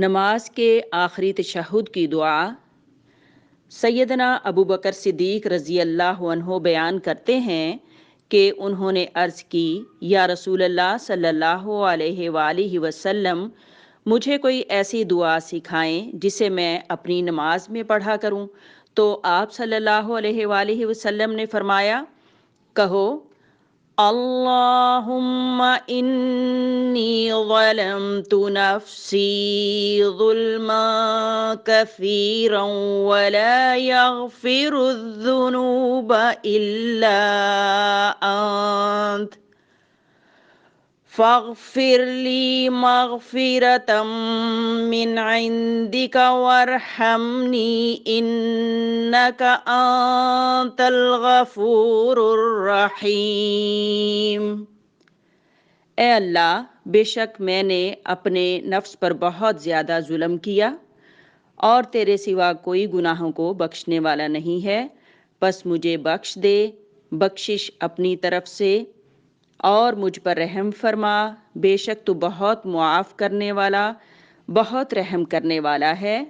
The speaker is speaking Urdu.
نماز کے آخری تشہد کی دعا۔ سیدنا ابو بکر صدیق رضی اللہ عنہ بیان کرتے ہیں کہ انہوں نے عرض کی، یا رسول اللہ صلی اللہ علیہ وآلہ وسلم، مجھے کوئی ایسی دعا سکھائیں جسے میں اپنی نماز میں پڑھا کروں۔ تو آپ صلی اللہ علیہ وآلہ وسلم نے فرمایا، کہو، اللہم انی ظلمت نفسی ظلما کثیرا ولا یغفر الذنوب الا انت فاغفر لی مغفرة من عندک وارحمنی انک انت الغفور الرحیم۔ اے اللہ، بے شک میں نے اپنے نفس پر بہت زیادہ ظلم کیا، اور تیرے سوا کوئی گناہوں کو بخشنے والا نہیں ہے، پس مجھے بخش دے، بخشش اپنی طرف سے، اور مجھ پر رحم فرما، بے شک تو بہت معاف کرنے والا، بہت رحم کرنے والا ہے۔